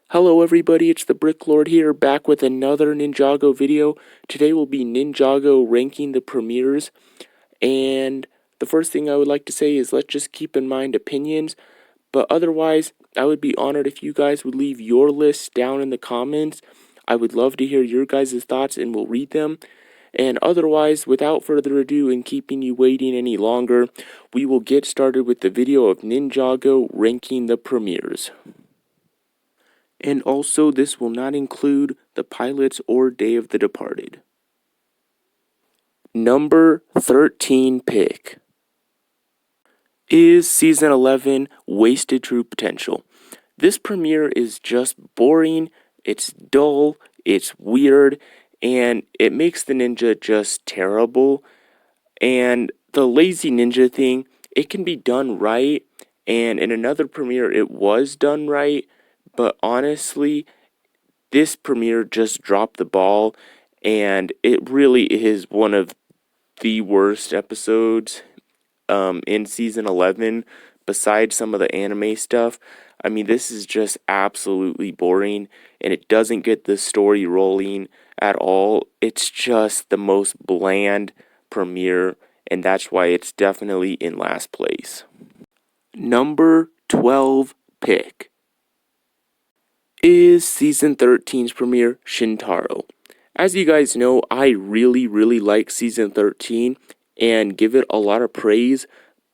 Hello everybody, it's the Brick Lord here, back with another Ninjago video. Today will be Ninjago Ranking The Premieres, and the first thing I would like to say is let's just keep in mind opinions, but otherwise, I would be honored if you guys would leave your lists down in the comments. I would love to hear your guys' thoughts and we'll read them. And otherwise, without further ado and keeping you waiting any longer, we will get started with the video of Ninjago Ranking The Premieres. And also, this will not include the pilots or Day of the Departed. Number 13 pick is Season 11, Wasted True Potential. This premiere is just boring, it's dull, it's weird, and it makes the ninja just terrible. And the lazy ninja thing, it can be done right, and in another premiere it was done right, but honestly, this premiere just dropped the ball, and it really is one of the worst episodes in season 11, besides some of the anime stuff. I mean, this is just absolutely boring, and it doesn't get the story rolling at all. It's just the most bland premiere, and that's why it's definitely in last place. Number 12 pick is Season 13's premiere, Shintaro. As you guys know, I really like Season 13 and give it a lot of praise,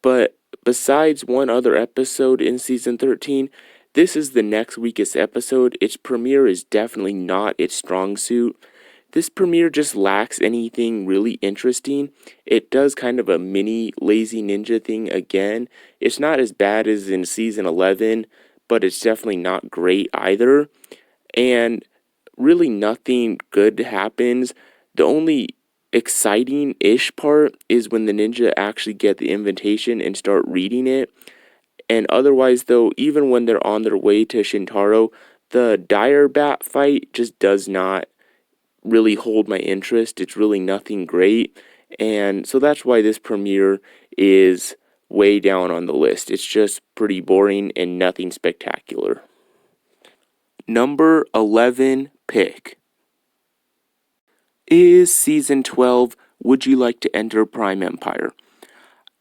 but besides one other episode in Season 13, this is the next weakest episode. Its premiere is definitely not its strong suit. This premiere just lacks anything really interesting. It does kind of a mini lazy ninja thing again. It's not as bad as in Season 11, but it's definitely not great either. And really nothing good happens. The only exciting-ish part is when the ninja actually get the invitation and start reading it. And otherwise, though, even when they're on their way to Shintaro, the dire bat fight just does not really hold my interest. It's really nothing great. And so that's why this premiere is way down on the list. It's just pretty boring and nothing spectacular. Number 11 pick is Season 12, Would You Like to Enter Prime Empire?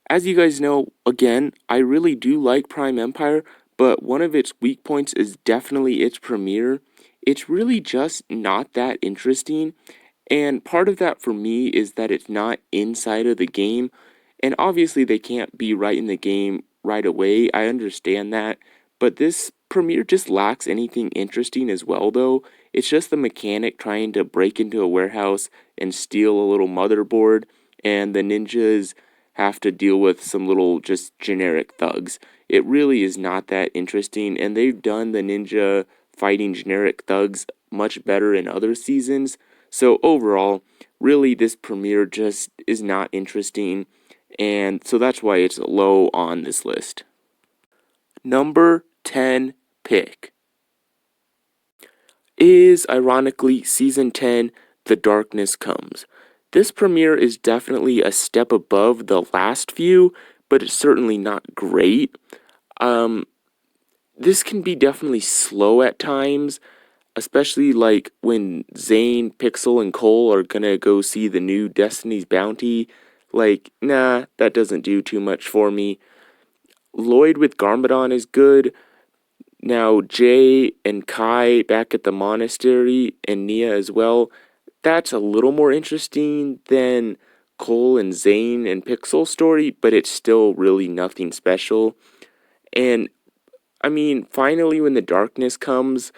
As you guys know, again, I really do like Prime Empire, but one of its weak points is definitely its premiere. It's really just not that interesting, and part of that for me is that it's not inside of the game, and obviously they can't be right in the game right away, I understand that, but this premiere just lacks anything interesting as well though. It's just the mechanic trying to break into a warehouse and steal a little motherboard, and the ninjas have to deal with some little just generic thugs. It really is not that interesting, and they've done the ninja fighting generic thugs much better in other seasons. So overall, really this premiere just is not interesting, and so that's why it's low on this list. Number 10 pick is ironically Season 10, The Darkness Comes. This premiere is definitely a step above the last few, but it's certainly not great. This can be definitely slow at times, especially like when Zane, Pixel, and Cole are gonna go see the new Destiny's Bounty. Like, nah, that doesn't do too much for me. Lloyd with Garmadon is good. Now, Jay and Kai back at the monastery, and Nia as well, that's a little more interesting than Cole and Zane and Pixel's story, but it's still really nothing special. And, I mean, finally when the darkness comes,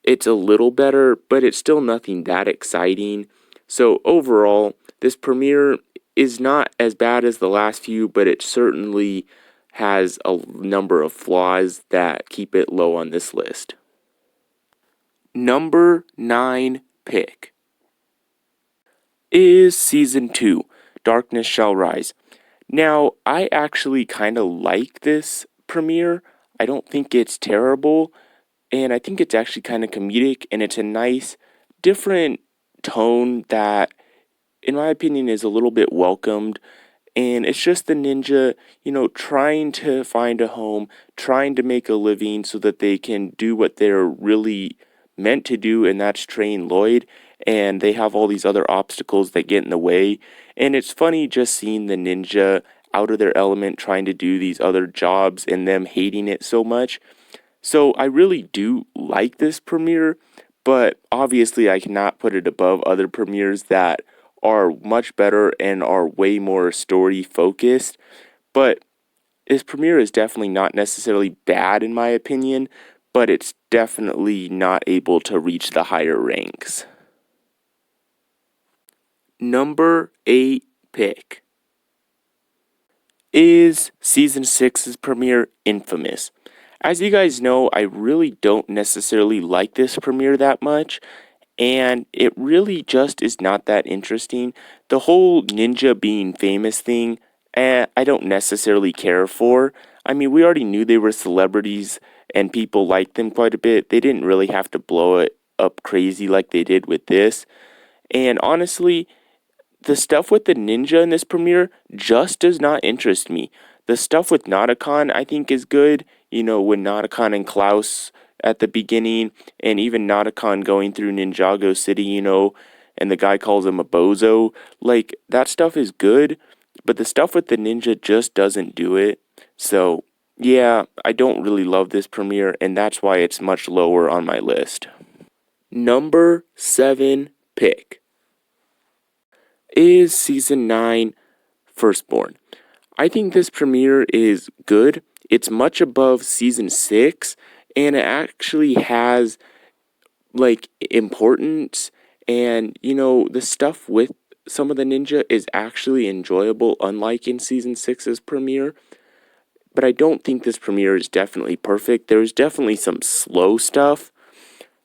it's a little better, but it's still nothing that exciting. So overall, this premiere is not as bad as the last few, but it certainly has a number of flaws that keep it low on this list. Number 9 pick is Season 2, Darkness Shall Rise. Now, I actually kind of like this premiere. I don't think it's terrible, and I think it's actually kind of comedic, and it's a nice, different tone that, in my opinion, is a little bit welcomed. And it's just the ninja, trying to find a home, trying to make a living so that they can do what they're really meant to do, and that's train Lloyd. And they have all these other obstacles that get in the way. And it's funny just seeing the ninja out of their element trying to do these other jobs and them hating it so much. So I really do like this premiere, but obviously I cannot put it above other premieres that are much better and are way more story focused. But this premiere is definitely not necessarily bad in my opinion, but it's definitely not able to reach the higher ranks. Number 8 pick is Season 6's premiere, Infamous. As you guys know, I really don't necessarily like this premiere that much, and it really just is not that interesting. The whole ninja being famous thing, I don't necessarily care for. I mean, we already knew they were celebrities, and people liked them quite a bit. They didn't really have to blow it up crazy like they did with this. And honestly, the stuff with the ninja in this premiere just does not interest me. The stuff with Nauticon I think is good, when Nauticon and Klaus at the beginning, and even Nauticon going through Ninjago City, and the guy calls him a bozo. Like, that stuff is good, but the stuff with the ninja just doesn't do it. So, yeah, I don't really love this premiere, and that's why it's much lower on my list. Number 7 pick is Season 9, Firstborn. I think this premiere is good. It's much above Season 6, and it actually has, importance, and, the stuff with some of the ninja is actually enjoyable, unlike in Season 6's premiere. But I don't think this premiere is definitely perfect. There's definitely some slow stuff.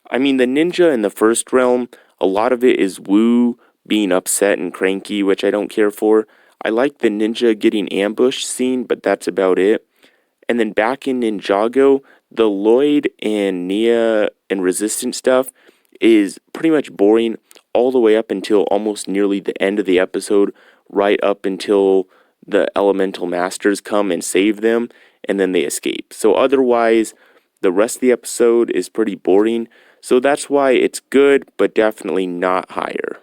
I mean, the ninja in the first realm, a lot of it is Wu being upset and cranky, which I don't care for. I like the ninja getting ambushed scene, but that's about it. And then back in Ninjago, the Lloyd and Nia and Resistance stuff is pretty much boring all the way up until almost nearly the end of the episode, right up until the Elemental Masters come and save them, and then they escape. So otherwise, the rest of the episode is pretty boring. So that's why it's good, but definitely not higher.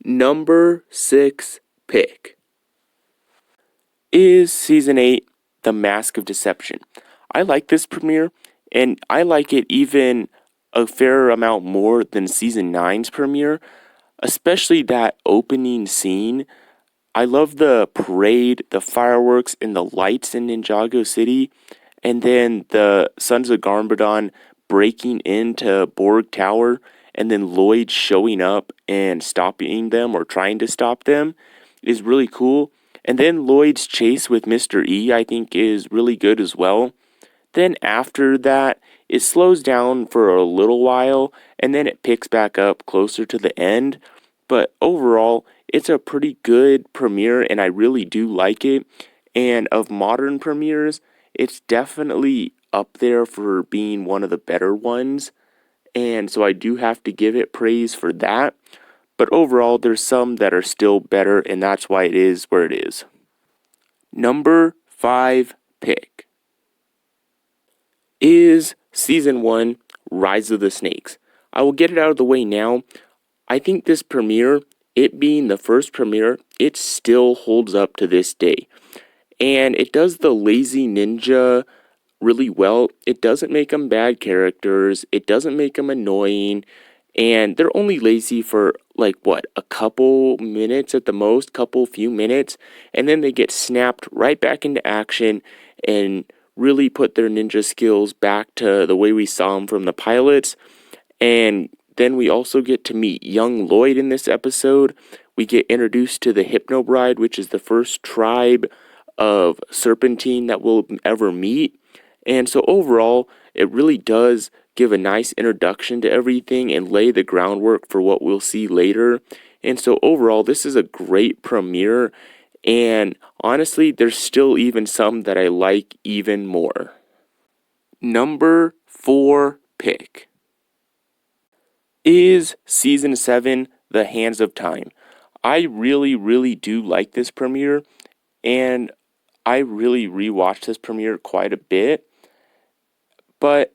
Number 6 pick is Season 8, The Mask of Deception. I like this premiere, and I like it even a fair amount more than Season 9's premiere, especially that opening scene. I love the parade, the fireworks, and the lights in Ninjago City, and then the Sons of Garmadon breaking into Borg Tower, and then Lloyd showing up and stopping them or trying to stop them is really cool. And then Lloyd's chase with Mr. E, I think, is really good as well. Then after that, it slows down for a little while, and then it picks back up closer to the end. But overall, it's a pretty good premiere, and I really do like it. And of modern premieres, it's definitely up there for being one of the better ones. And so I do have to give it praise for that. But overall, there's some that are still better, and that's why it is where it is. Number 5 pick is Season 1, Rise of the Snakes. I will get it out of the way now. I think this premiere, it being the first premiere, it still holds up to this day. And it does the lazy ninja really well. It doesn't make them bad characters. It doesn't make them annoying. And they're only lazy for a couple minutes at the most, few minutes. And then they get snapped right back into action and really put their ninja skills back to the way we saw them from the pilots. And then we also get to meet young Lloyd in this episode. We get introduced to the Hypno Bride, which is the first tribe of Serpentine that we'll ever meet. And so overall, it really does give a nice introduction to everything and lay the groundwork for what we'll see later. And so overall, this is a great premiere. And honestly, there's still even some that I like even more. Number 4 pick is Season 7, The Hands of Time. I really do like this premiere, and I really rewatched this premiere quite a bit, but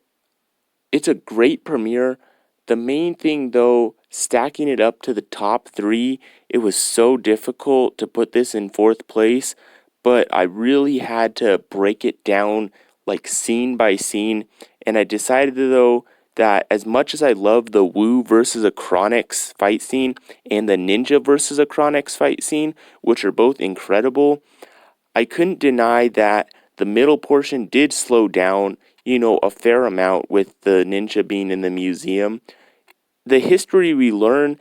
it's a great premiere. The main thing, though, stacking it up to the top three, it was so difficult to put this in fourth place, but I really had to break it down like scene by scene, and I decided, though, that as much as I love the Wu versus Achronix fight scene and the Ninja versus Achronix fight scene, which are both incredible, I couldn't deny that the middle portion did slow down, a fair amount with the ninja being in the museum. The history we learn,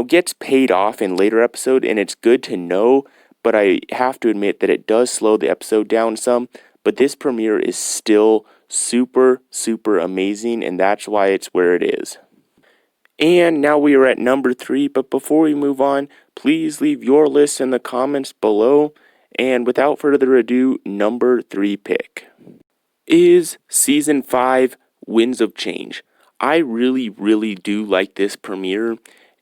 gets paid off in later episode, and it's good to know, but I have to admit that it does slow the episode down some. But this premiere is still super amazing, and that's why it's where it is. And now we are at number 3, but before we move on, please leave your list in the comments below. And without further ado, number 3 pick is Season 5, Winds of Change. I really do like this premiere,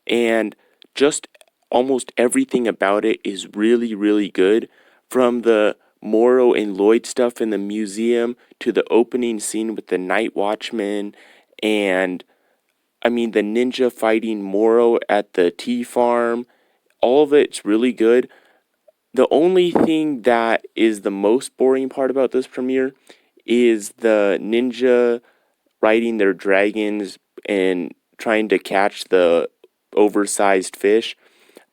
and just almost everything about it is really good. From the Morrow and Lloyd stuff in the museum to the opening scene with the Night Watchman, and the ninja fighting Morrow at the tea farm. All of it's really good. The only thing that is the most boring part about this premiere is the ninja riding their dragons and trying to catch the oversized fish.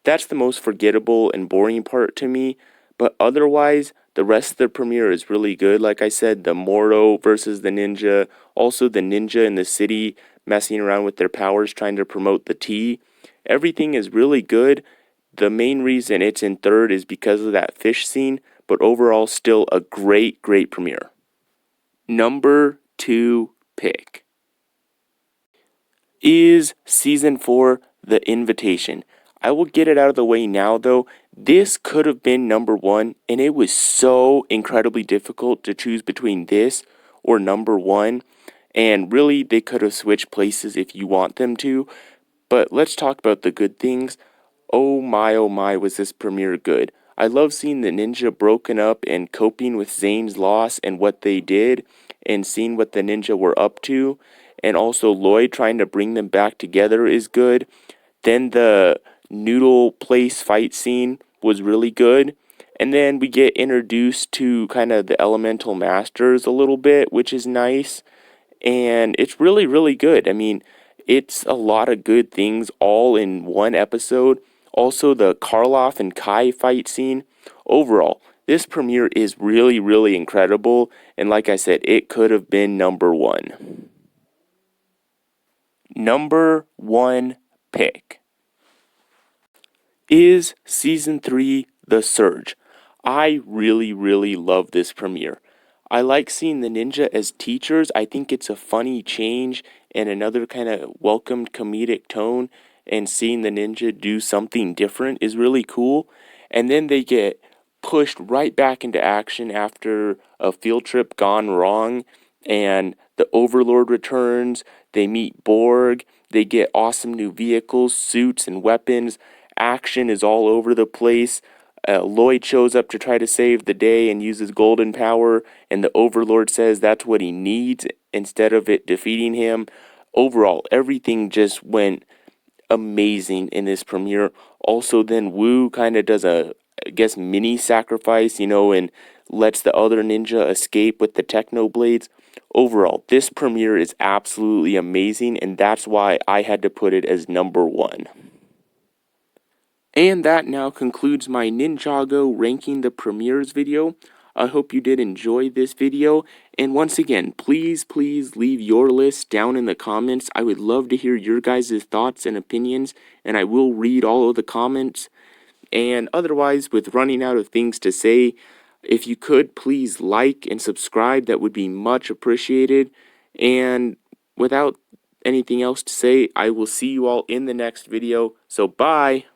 That's the most forgettable and boring part to me. But otherwise, the rest of the premiere is really good. Like I said, the Moro versus the ninja. Also, the ninja in the city messing around with their powers, trying to promote the tea. Everything is really good. The main reason it's in third is because of that fish scene. But overall, still a great premiere. Number 2 pick is Season 4, The Invitation. I will get it out of the way now, though. This could have been number 1, and it was so incredibly difficult to choose between this or number 1. And really, they could have switched places if you want them to. But let's talk about the good things. Oh my, was this premiere good. I love seeing the ninja broken up and coping with Zane's loss and what they did, and seeing what the ninja were up to. And also Lloyd trying to bring them back together is good. Then the noodle place fight scene was really good. And then we get introduced to kind of the elemental masters a little bit, which is nice. And it's really good. It's a lot of good things all in one episode. Also, the Karloff and Kai fight scene. Overall, this premiere is really incredible. And like I said, it could have been number 1. Number 1 pick is Season 3, The Surge. I really love this premiere. I like seeing the ninja as teachers. I think it's a funny change and another kind of welcomed comedic tone, and seeing the ninja do something different is really cool. And then they get pushed right back into action after a field trip gone wrong, and the Overlord returns. They meet Borg. They get awesome new vehicles, suits, and weapons. Action is all over the place. Lloyd shows up to try to save the day and uses golden power, and the Overlord says that's what he needs instead of it defeating him. Overall, everything just went amazing in this premiere. Also, then Wu kind of does a, I guess, mini sacrifice, and lets the other ninja escape with the techno blades. Overall, this premiere is absolutely amazing, and that's why I had to put it as number 1. And that now concludes my Ninjago Ranking the Premieres video. I hope you did enjoy this video. And once again, please leave your list down in the comments. I would love to hear your guys' thoughts and opinions, and I will read all of the comments. And otherwise, with running out of things to say, if you could please like and subscribe, that would be much appreciated. And without anything else to say, I will see you all in the next video. So bye!